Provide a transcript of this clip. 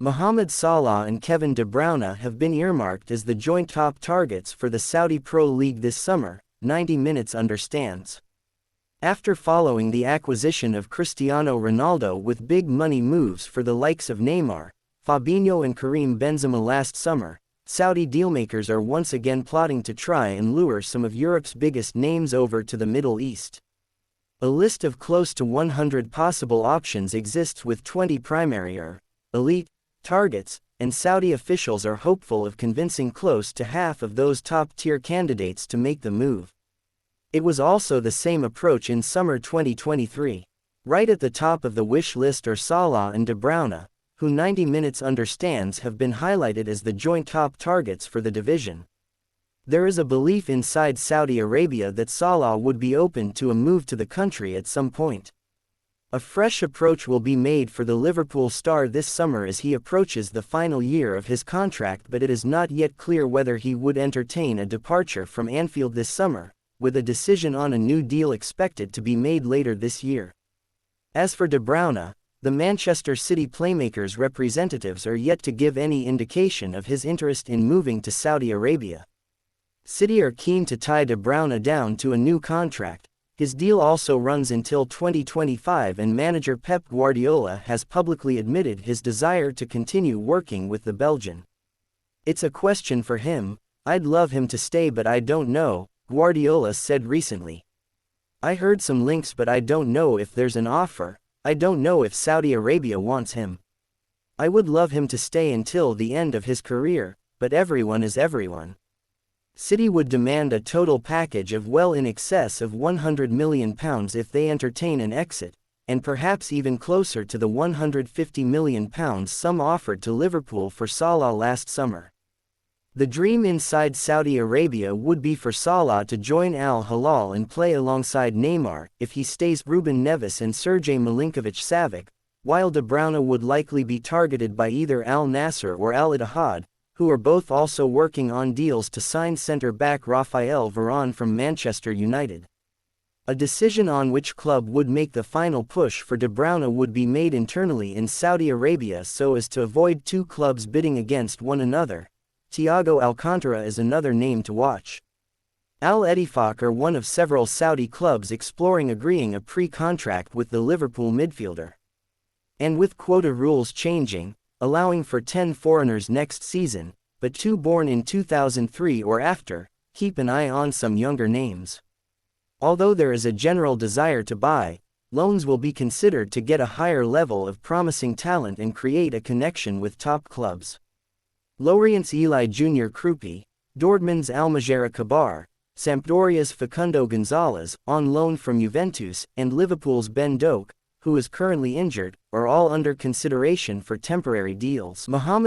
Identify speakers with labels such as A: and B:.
A: Mohamed Salah and Kevin De Bruyne have been earmarked as the joint top targets for the Saudi Pro League this summer, 90 Minutes understands. After following the acquisition of Cristiano Ronaldo with big money moves for the likes of Neymar, Fabinho and Karim Benzema last summer, Saudi dealmakers are once again plotting to try and lure some of Europe's biggest names over to the Middle East. A list of close to 100 possible options exists with 20 primary or elite targets, and Saudi officials are hopeful of convincing close to half of those top-tier candidates to make the move. It was also the same approach in summer 2023. Right at the top of the wish list are Salah and De Bruyne, who 90 Minutes understands have been highlighted as the joint top targets for the division. There is a belief inside Saudi Arabia that Salah would be open to a move to the country at some point. A fresh approach will be made for the Liverpool star this summer as he approaches the final year of his contract, but it is not yet clear whether he would entertain a departure from Anfield this summer, with a decision on a new deal expected to be made later this year. As for De Bruyne, the Manchester City playmaker's representatives are yet to give any indication of his interest in moving to Saudi Arabia. City are keen to tie De Bruyne down to a new contract. His deal also runs until 2025, and manager Pep Guardiola has publicly admitted his desire to continue working with the Belgian. "It's a question for him. I'd love him to stay, but I don't know," Guardiola said recently. "I heard some links, but I don't know if there's an offer. I don't know if Saudi Arabia wants him. I would love him to stay until the end of his career, but everyone is everyone." City would demand a total package of well in excess of £100 million if they entertain an exit, and perhaps even closer to the £150 million sum offered to Liverpool for Salah last summer. The dream inside Saudi Arabia would be for Salah to join Al Hilal and play alongside Neymar, if he stays, Ruben Neves and Sergej Milinkovic-Savic, while De Bruyne would likely be targeted by either Al Nassr or Al Ittihad, who are both also working on deals to sign centre-back Raphael Varane from Manchester United. A decision on which club would make the final push for De Bruyne would be made internally in Saudi Arabia so as to avoid two clubs bidding against one another. Thiago Alcantara is another name to watch. Al Ettifaq are one of several Saudi clubs exploring agreeing a pre-contract with the Liverpool midfielder. And with quota rules changing, allowing for 10 foreigners next season, but 2 born in 2003 or after, keep an eye on some younger names. Although there is a general desire to buy, loans will be considered to get a higher level of promising talent and create a connection with top clubs. Lorient's Eli Jr. Krupi, Dortmund's Almagera Kabar, Sampdoria's Facundo Gonzalez, on loan from Juventus, and Liverpool's Ben Doak, who is currently injured, are all under consideration for temporary deals. Mohamed